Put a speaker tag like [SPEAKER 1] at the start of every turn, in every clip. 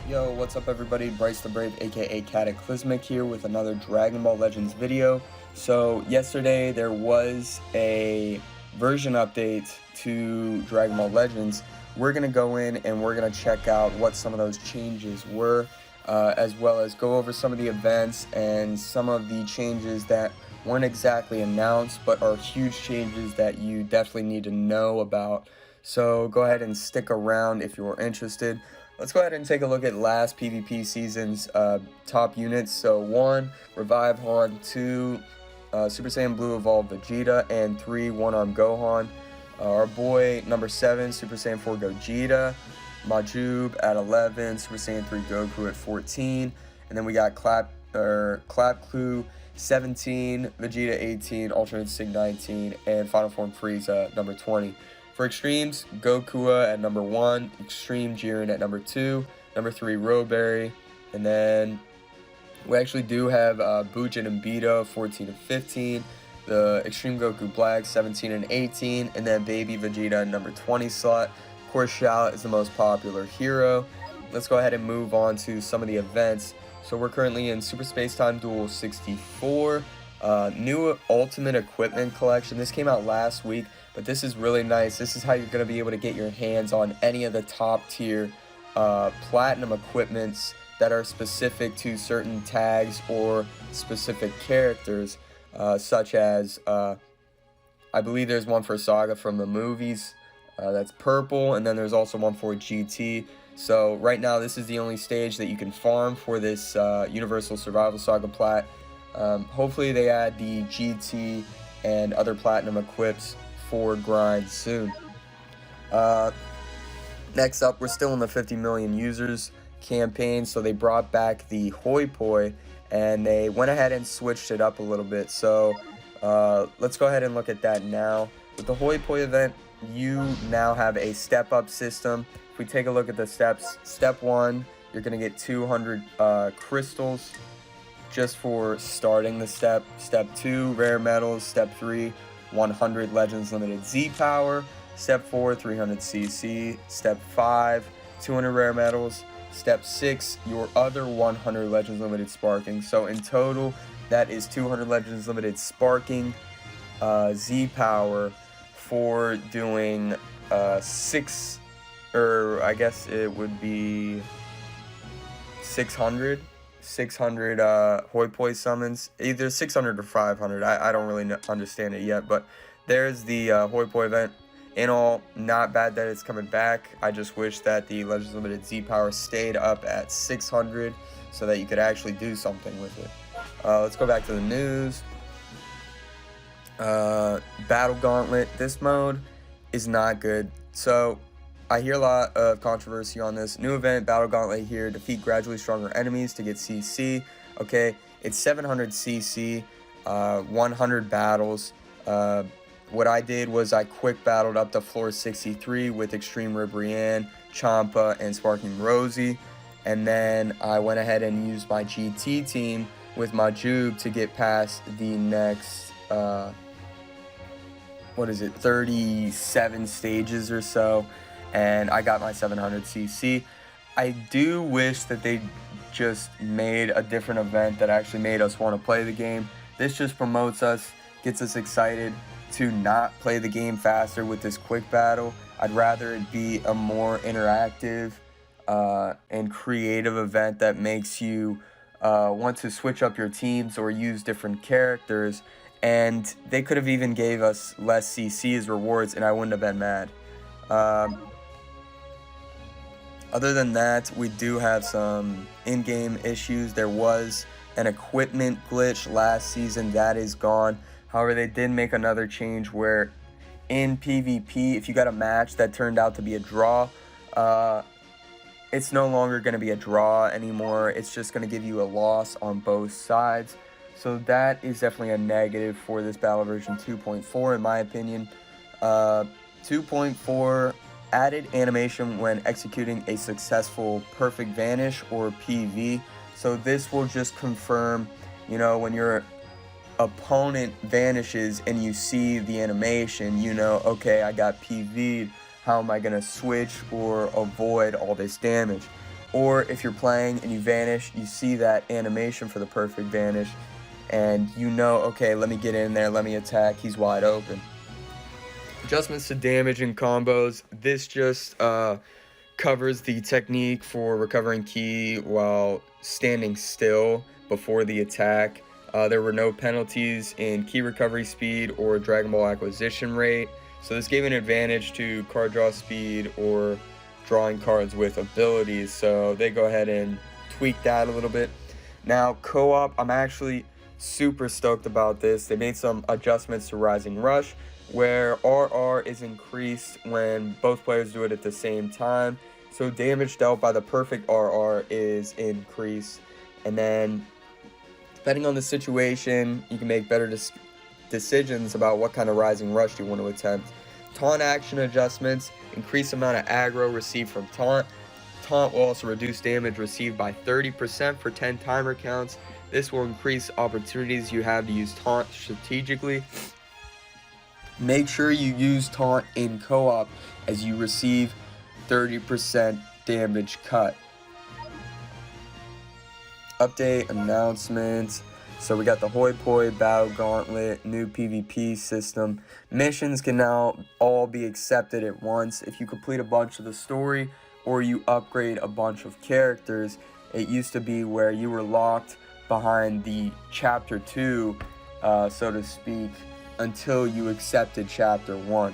[SPEAKER 1] Yo, what's up everybody? Brycethebrave aka Cataclysmic here with another Dragon Ball Legends video. So yesterday there was a version update to Dragon Ball Legends. We're going to go in and we're going to check out what some of those changes were, as well as go over some of the events and some of the changes that weren't exactly announced but are huge changes that you definitely need to know about. So go ahead and stick around if you're interested. Let's go ahead and take a look at last PvP season's top units. So 1, Revive Han, 2, Super Saiyan Blue Evolved Vegeta, and 3, One-Arm Gohan. Our boy number 7, Super Saiyan 4 Gogeta, Majub at 11, Super Saiyan 3 Goku at 14, and then we got Clap Clue 17, Vegeta 18, Alternate Sig 19, and Final Form Frieza number 20. For Extremes, Gokua at number 1, Extreme Jiren at number 2, number 3 Rowberry, and then we actually do have Bujin and Beto 14 and 15, the Extreme Goku Black 17 and 18, and then Baby Vegeta at number 20 slot. Of course, Shao is the most popular hero. Let's go ahead and move on to some of the events. So we're currently in Super Space Time Duel 64. New Ultimate Equipment Collection. This came out last week, but this is really nice. This is how you're going to be able to get your hands on any of the top tier platinum equipments that are specific to certain tags or specific characters, such as I believe there's one for Saga from the movies, that's purple, and then there's also one for GT. So right now this is the only stage that you can farm for this Universal Survival Saga plat. Hopefully they add the GT and other platinum equips for grind soon. Next up, we're still in the 50 million users campaign, so they brought back the Hoi Poi and they went ahead and switched it up a little bit. So let's go ahead and look at that now. With the Hoi Poi event, you now have a step up system. If we take a look at the steps, step 1, you're going to get 200 crystals just for starting the step. Step 2, rare metals. Step 3, 100 Legends Limited Z power. Step 4, 300 CC. Step 5, 200 rare metals. Step 6, your other 100 Legends Limited sparking. So in total, that is 200 Legends Limited sparking Z power for doing 6, or I guess it would be 600 Hoi Poi summons, either 600 or 500. I don't really understand it yet, but there's the Hoi Poi event. In all, not bad that it's coming back. I just wish that the Legends Limited Z power stayed up at 600 so that you could actually do something with it. Let's go back to the news. Battle Gauntlet. This mode is not good. So I hear a lot of controversy on this. New event, Battle Gauntlet here. Defeat gradually stronger enemies to get CC. Okay, it's 700 CC, 100 battles. What I did was I quick battled up to floor 63 with Extreme Ribrianne, Champa, and Sparking Rosie. And then I went ahead and used my GT team with Majub to get past the next, 37 stages or so. And I got my 700 CC. I do wish that they just made a different event that actually made us want to play the game. This just promotes us, gets us excited to not play the game faster with this quick battle. I'd rather it be a more interactive and creative event that makes you want to switch up your teams or use different characters. And they could have even gave us less CC as rewards and I wouldn't have been mad. Other than that, we do have some in-game issues. There was an equipment glitch last season that is gone. However, they did make another change where in PvP, if you got a match that turned out to be a draw, it's no longer going to be a draw anymore. It's just going to give you a loss on both sides. So that is definitely a negative for this battle version 2.4 in my opinion. 2.4 added animation when executing a successful perfect vanish or PV. So this will just confirm, you know, when your opponent vanishes and you see the animation, you know, okay, I got PV'd. How am I going to switch or avoid all this damage? Or if you're playing and you vanish, you see that animation for the perfect vanish, and you know, okay, let me get in there, let me attack, he's wide open. Adjustments to damage and combos. This just covers the technique for recovering ki while standing still before the attack. There were no penalties in ki recovery speed or Dragon Ball acquisition rate, so this gave an advantage to card draw speed or drawing cards with abilities, so they go ahead and tweak that a little bit. Now co-op, I'm actually super stoked about this. They made some adjustments to Rising Rush where RR is increased when both players do it at the same time, so damage dealt by the perfect RR is increased, and then depending on the situation you can make better decisions about what kind of Rising Rush you want to attempt. Taunt action adjustments: increase amount of aggro received from taunt. Taunt will also reduce damage received by 30% for 10 timer counts. This will increase opportunities you have to use taunt strategically. Make sure you use taunt in co-op as you receive 30% damage cut. Update announcements. So we got the Hoi Poi Battle Gauntlet, new PvP system. Missions can now all be accepted at once if you complete a bunch of the story or you upgrade a bunch of characters. It used to be where you were locked behind the chapter 2, so to speak, until you accepted chapter 1.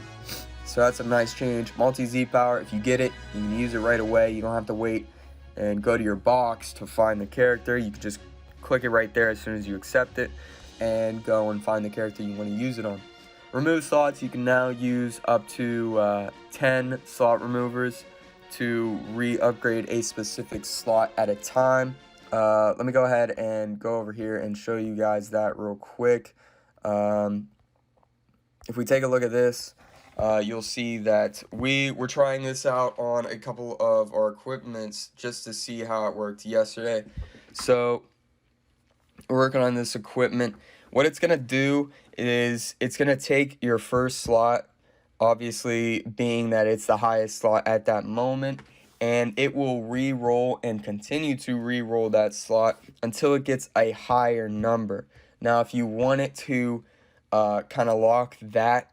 [SPEAKER 1] So that's a nice change. Multi-Z power, if you get it, you can use it right away. You don't have to wait and go to your box to find the character. You can just click it right there as soon as you accept it and go and find the character you want to use it on. Remove slots, you can now use up to 10 slot removers to re-upgrade a specific slot at a time. Let me go ahead and go over here and show you guys that real quick. If we take a look at this, you'll see that we're trying this out on a couple of our equipments just to see how it worked yesterday. So we're working on this equipment. What it's gonna do is it's gonna take your first slot, obviously being that it's the highest slot at that moment, and it will re-roll and continue to re-roll that slot until it gets a higher number. Now if you want it to kind of lock that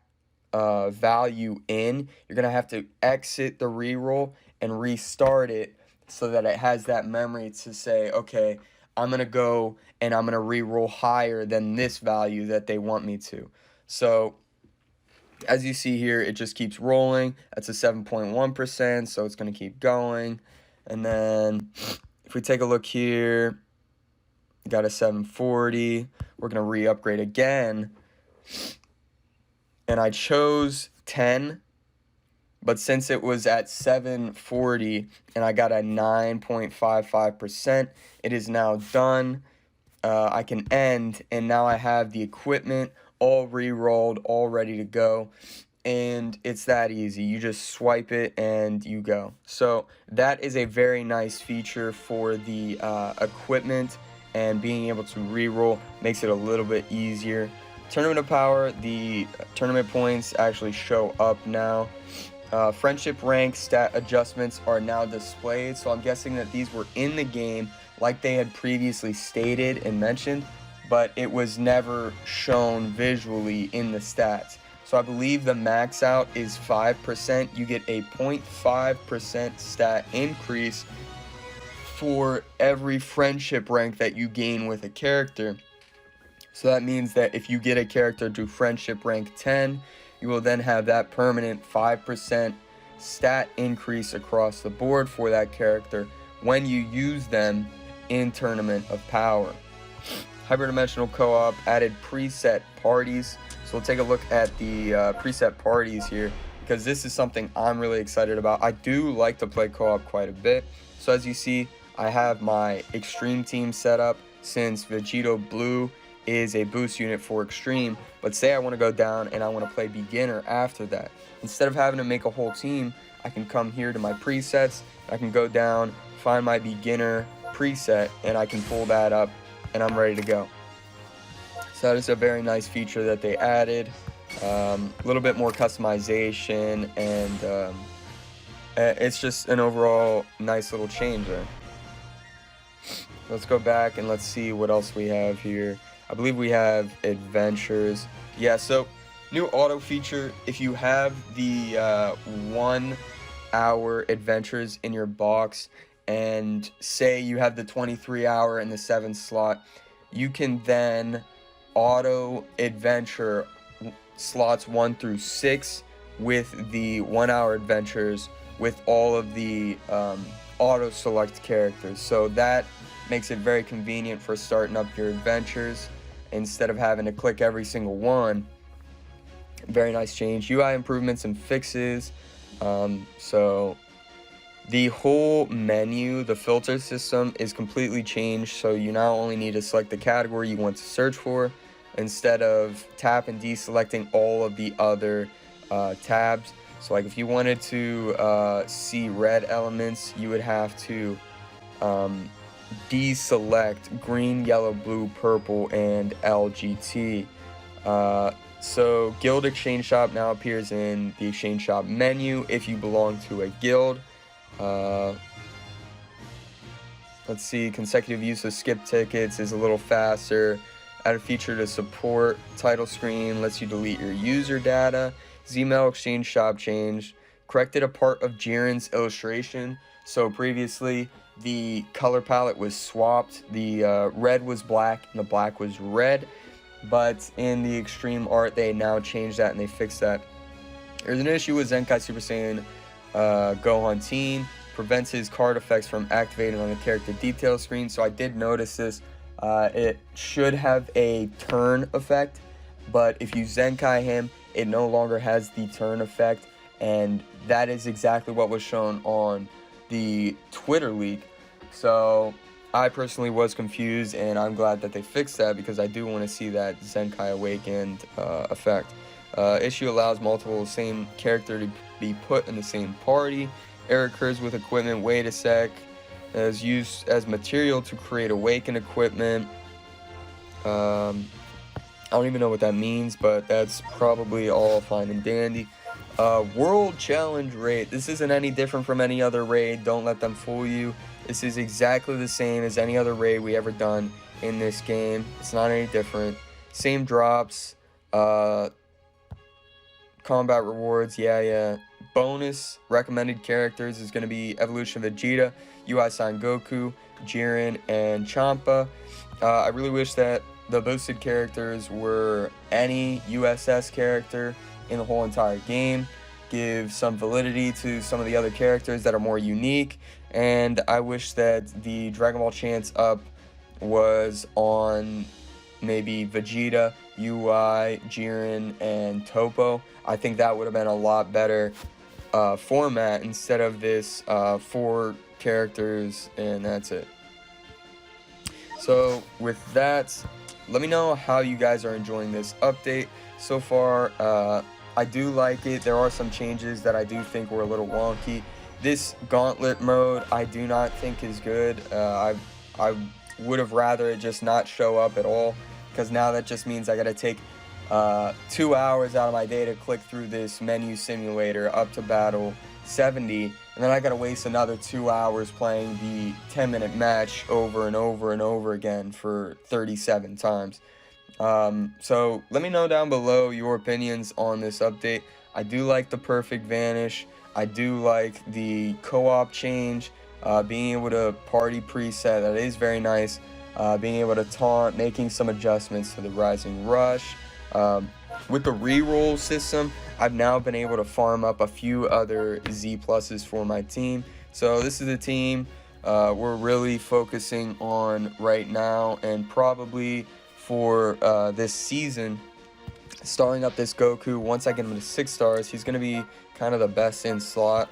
[SPEAKER 1] value in, you're gonna have to exit the re-roll and restart it so that it has that memory to say, okay, I'm gonna go and I'm gonna re-roll higher than this value that they want me to. So as you see here, it just keeps rolling. That's a 7.1%, so it's gonna keep going. And then if we take a look here, got a 740. We're gonna re-upgrade again, and I chose 10, but since it was at 740 and I got a 9.55%, it is now done. I can end, and now I have the equipment all re-rolled, all ready to go, and it's that easy. You just swipe it and you go. So that is a very nice feature for the equipment, and being able to re-roll makes it a little bit easier. Tournament of Power, the tournament points actually show up now. Friendship rank stat adjustments are now displayed, so I'm guessing that these were in the game like they had previously stated and mentioned, but it was never shown visually in the stats. So I believe the max out is 5%. You get a 0.5% stat increase for every friendship rank that you gain with a character. So that means that if you get a character to friendship rank 10, you will then have that permanent 5% stat increase across the board for that character when you use them in Tournament of Power. Hyperdimensional Co-op added preset parties. So we'll take a look at the preset parties here, because this is something I'm really excited about. I do like to play co-op quite a bit. So as you see, I have my Extreme team set up, since Vegito Blue is a boost unit for Extreme. But say I want to go down and I want to play Beginner after that. Instead of having to make a whole team, I can come here to my presets, I can go down, find my Beginner preset, and I can pull that up, and I'm ready to go. So that is a very nice feature that they added. A little bit more customization and It's just an overall nice little change there. Let's go back and let's see what else we have here. I believe we have adventures. Yeah, so new auto feature. If you have the 1 hour adventures in your box, and say you have the 23 hour and the 7 slot, you can then auto adventure slots 1 through 6 with the 1 hour adventures with all of the auto select characters. So that makes it very convenient for starting up your adventures instead of having to click every single one. Very nice change. UI improvements and fixes. So the whole menu, the filter system is completely changed. So you now only need to select the category you want to search for instead of tap and deselecting all of the other tabs. So like if you wanted to see red elements, you would have to deselect green, yellow, blue, purple, and LGT. So Guild Exchange Shop now appears in the Exchange Shop menu if you belong to a guild. Let's see, consecutive use of skip tickets is a little faster. Add a feature to support. Title screen lets you delete your user data. Zmail Exchange Shop changed. Corrected a part of Jiren's illustration. So previously the color palette was swapped. The red was black and the black was red. But in the extreme art they now changed that and they fixed that. There's an issue with Zenkai Super Saiyan Gohan Teen. Prevents his card effects from activating on the character detail screen. So I did notice this. It should have a turn effect, but if you Zenkai him, it no longer has the turn effect, and that is exactly what was shown on the Twitter leak. So I personally was confused, and I'm glad that they fixed that because I do want to see that Zenkai Awakened effect. Issue allows multiple same character to be put in the same party. Error occurs with equipment. Wait a sec. Is used as material to create awakened equipment. I don't even know what that means, but that's probably all fine and dandy. World Challenge raid. This isn't any different from any other raid. Don't let them fool you. This is exactly the same as any other raid we ever done in this game. It's not any different. Same drops. Combat rewards. Yeah. Bonus recommended characters is going to be Evolution Vegeta, UI Son Goku, Jiren, and Champa. I really wish that the boosted characters were any USS character in the whole entire game. Give some validity to some of the other characters that are more unique. And I wish that the Dragon Ball Chance Up was on maybe Vegeta, UI, Jiren, and Toppo. I think that would have been a lot better format instead of this 4 characters and that's it. So with that, let me know how you guys are enjoying this update so far. I do like it. There are some changes that I do think were a little wonky. This Gauntlet mode I do not think is good. I would have rather it just not show up at all, because now that just means I gotta take 2 hours out of my day to click through this menu simulator up to battle 70, and then I gotta waste another 2 hours playing the 10-minute match over and over and over again for 37 times. So let me know down below your opinions on this update. I do like the perfect Vanish. I do like the co-op change, being able to party preset. That is very nice. Being able to taunt, making some adjustments to the Rising Rush. With the reroll system, I've now been able to farm up a few other Z pluses for my team. So this is a team we're really focusing on right now, and probably for this season, starting up this Goku. Once I get him to 6 stars, he's going to be kind of the best in slot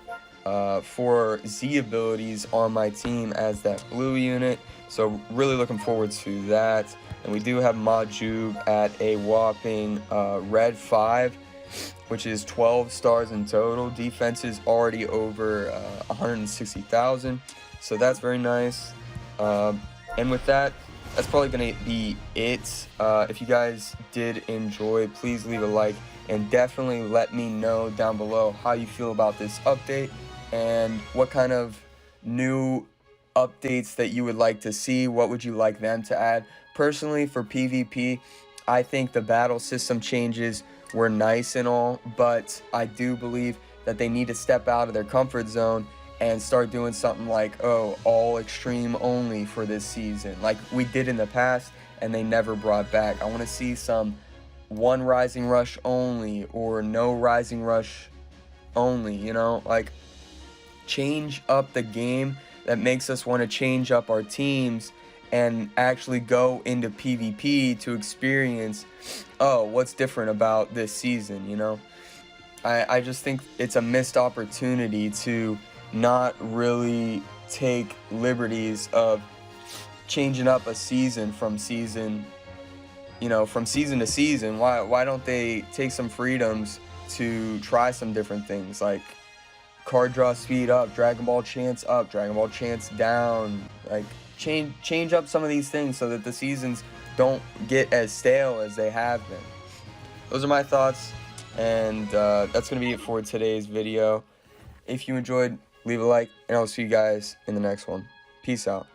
[SPEAKER 1] for Z abilities on my team as that blue unit. So really looking forward to that. And we do have Majub at a whopping red 5, which is 12 stars in total. Defense is already over 160,000, so that's very nice. And with that, that's probably going to be it. If you guys did enjoy, please leave a like, and definitely let me know down below how you feel about this update. and what kind of new updates that you would like to see. What would you like them to add? Personally, for PvP, I think the battle system changes were nice and all, but I do believe that they need to step out of their comfort zone and start doing something like, oh, all extreme only for this season, like we did in the past and they never brought back. I want to see some one rising rush only or no rising rush only, you know, like change up the game that makes us want to change up our teams and actually go into PvP to experience, oh, what's different about this season, you know? I just think it's a missed opportunity to not really take liberties of changing up a season from season, you know, from season to season. Why don't they take some freedoms to try some different things, like card draw speed up, Dragon Ball chance up, Dragon Ball chance down, like change up some of these things so that the seasons don't get as stale as they have been. Those are my thoughts, and that's going to be it for today's video. If you enjoyed, leave a like, and I'll see you guys in the next one. Peace out.